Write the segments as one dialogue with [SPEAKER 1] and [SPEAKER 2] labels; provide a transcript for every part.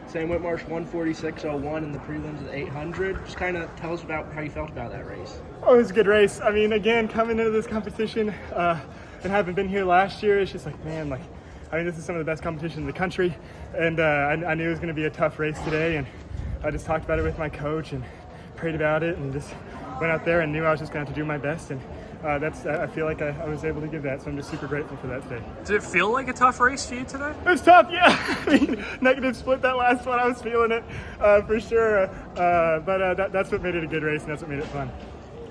[SPEAKER 1] Sam Whitmarsh 146.01 in the prelims at 800. Just kind of tell us about how you felt about that race.
[SPEAKER 2] Oh, it was a good race. I mean, again, coming into this competition and having been here last year, it's just like, man, this is some of the best competition in the country. And I knew it was going to be a tough race today. And I just talked about it with my coach and prayed about it and just went out there and knew I was just going to have to do my best. And I feel like I was able to give that. So I'm just super grateful for that today.
[SPEAKER 3] Did it feel like a tough race for you today?
[SPEAKER 2] It was tough, yeah. I mean, negative split that last one. I was feeling it for sure. But that's what made it a good race and that's what made it fun.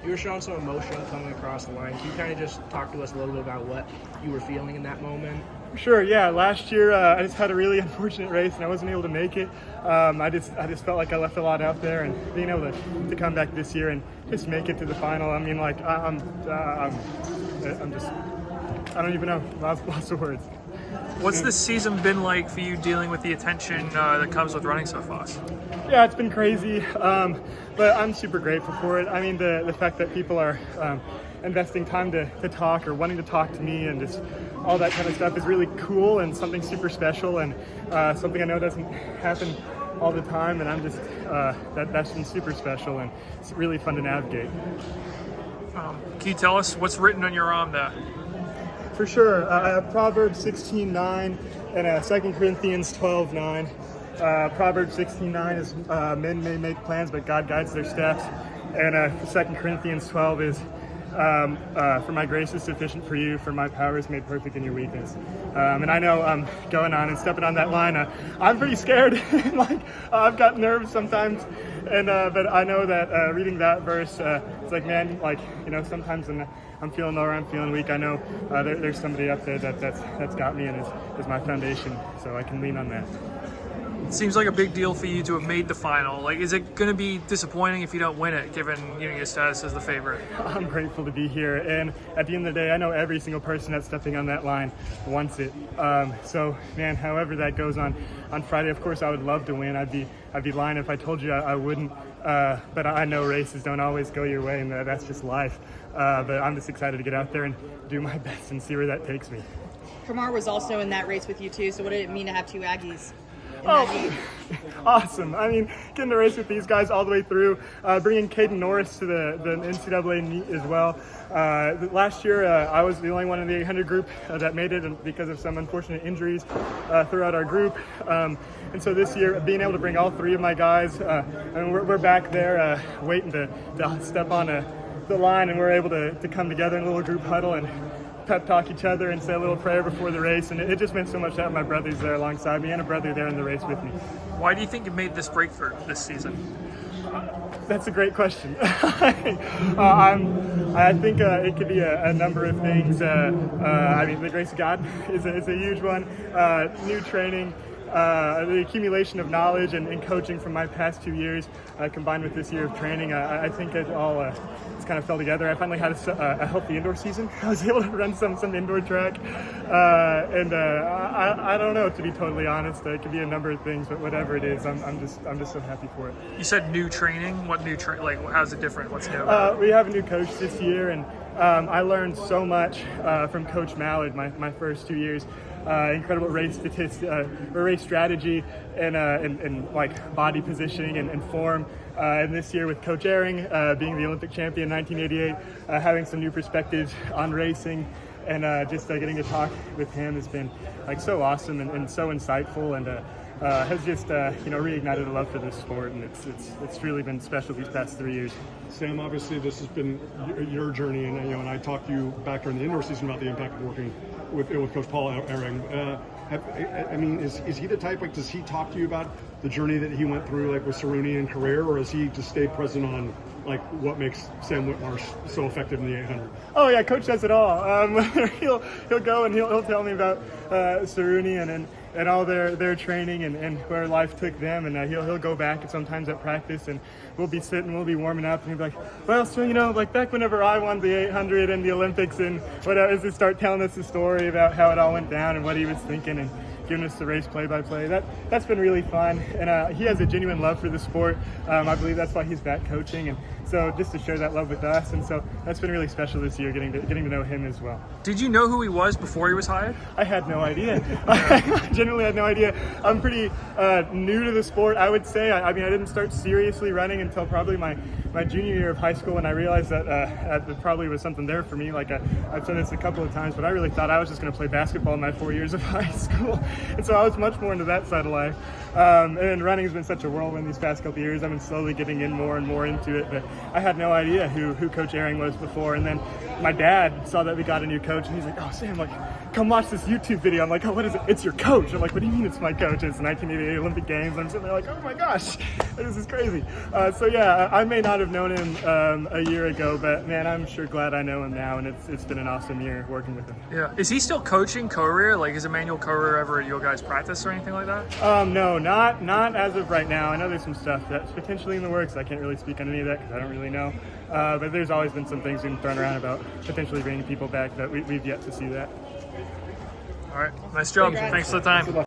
[SPEAKER 1] You were showing some emotion coming across the line. Can you kind of just talk to us a little bit about what you were feeling in that moment?
[SPEAKER 2] Sure, yeah. Last year, I just had a really unfortunate race and I wasn't able to make it. I just felt like I left a lot out there, and being able to come back this year and just make it to the final. I mean, like I'm just, I don't even know. Lots of words.
[SPEAKER 3] What's this season been like for you dealing with the attention that comes with running so fast?
[SPEAKER 2] Yeah, it's been crazy, but I'm super grateful for it. I mean, the fact that people are investing time to talk or wanting to talk to me and just all that kind of stuff is really cool and something super special and something I know doesn't happen all the time, and I'm just that's been super special and it's really fun to navigate.
[SPEAKER 3] Can you tell us what's written on your arm there?
[SPEAKER 2] For sure, I have Proverbs 16:9 and 2 Corinthians 12:9. Proverbs 16:9 is men may make plans, but God guides their steps. And 2 Corinthians 12 is for my grace is sufficient for you, for my power is made perfect in your weakness. And I know going on and stepping on that line, I'm pretty scared. I've got nerves sometimes. And but I know that reading that verse, it's like, man, sometimes when I'm feeling low or I'm feeling weak, I know there's somebody up there that's got me and is my foundation, so I can lean on that.
[SPEAKER 3] It seems like a big deal for you to have made the final. Like, is it going to be disappointing if you don't win it, given your status as the favorite?
[SPEAKER 2] I'm grateful to be here, and at the end of the day, I know every single person that's stepping on that line wants it. So, man, however that goes on Friday, of course, I would love to win. I'd be lying if I told you I wouldn't. But I know races don't always go your way, and that's just life. But I'm just excited to get out there and do my best and see where that takes me.
[SPEAKER 4] Kamar was also in that race with you too. So, what did it mean to have two Aggies?
[SPEAKER 2] Oh, awesome. I mean, getting to race with these guys all the way through, bringing Caden Norris to the NCAA meet as well. Last year, I was the only one in the 800 group that made it because of some unfortunate injuries throughout our group. And so this year, being able to bring all three of my guys, and we're back there waiting to step on the line, and we're able to come together in a little group huddle and pep talk each other and say a little prayer before the race, and it just meant so much to have my brothers there alongside me and a brother there in the race with me.
[SPEAKER 3] Why do you think you made this breakthrough this season?
[SPEAKER 2] That's a great question. I think it could be a number of things. I mean, the grace of God is a huge one. New training, the accumulation of knowledge and coaching from my past 2 years, combined with this year of training, I think it all it's kind of fell together. I finally had a healthy indoor season. I was able to run some indoor track, and I don't know, to be totally honest. It could be a number of things, but whatever it is, I'm just so happy for it.
[SPEAKER 3] You said new training. What new how's it different? What's new?
[SPEAKER 2] We have a new coach this year, and I learned so much from Coach Mallard my first 2 years. Incredible race race strategy and like body positioning and form. And this year with Coach Ehring, being the Olympic champion in 1988, having some new perspectives on racing, and just getting to talk with him has been so awesome and so insightful, and has just reignited a love for this sport, and it's really been special these past 3 years.
[SPEAKER 5] Sam, obviously this has been your journey, and and I talked to you back during the indoor season about the impact of working with Coach Paul Ehring. Is he the type, does he talk to you about the journey that he went through with Cerrone and Carrere, or has he just stayed present on what makes Sam Whitmarsh so effective in the 800? Oh
[SPEAKER 2] yeah, Coach does it all. He'll go and he'll tell me about Cerrone and all their training and where life took them, and he'll go back sometimes at practice, and we'll be warming up, and he'll be like, well, so back whenever I won the 800 and the Olympics and whatever, just start telling us the story about how it all went down and what he was thinking, and giving us the race play-by-play. That's been really fun, and he has a genuine love for the sport. I believe that's why he's back coaching, and so just to share that love with us, and so that's been really special this year, getting to know him as well.
[SPEAKER 3] Did you know who he was before he was hired?
[SPEAKER 2] I had no idea. I genuinely had no idea. I'm pretty new to the sport, I would say. I mean, I didn't start seriously running until probably my junior year of high school, and I realized that it probably was something there for me. Like I've said this a couple of times, but I really thought I was just going to play basketball in my 4 years of high school, and so I was much more into that side of life. And running has been such a whirlwind these past couple of years. I've been slowly getting in more and more into it, but I had no idea who Coach Ehring was before. And then my dad saw that we got a new coach, and he's like, "Oh, Sam, like, come watch this YouTube video." I'm like, "Oh, what is it? It's your coach." I'm like, "What do you mean it's my coach?" It's the 1988 Olympic Games. And I'm sitting there like, "Oh my gosh, this is crazy." So yeah, I may not have known him a year ago, but man, I'm sure glad I know him now, and it's been an awesome year working with him.
[SPEAKER 3] Yeah. Is he still coaching co-rear? Like, is Emmanuel co-rear ever at your guys' practice or anything like that?
[SPEAKER 2] No, not as of right now. I know there's some stuff that's potentially in the works. I can't really speak on any of that because I don't really know. But there's always been some things being thrown around about potentially bringing people back, but we've yet to see that.
[SPEAKER 3] All right. Nice job.
[SPEAKER 4] Congrats.
[SPEAKER 3] Thanks for the time.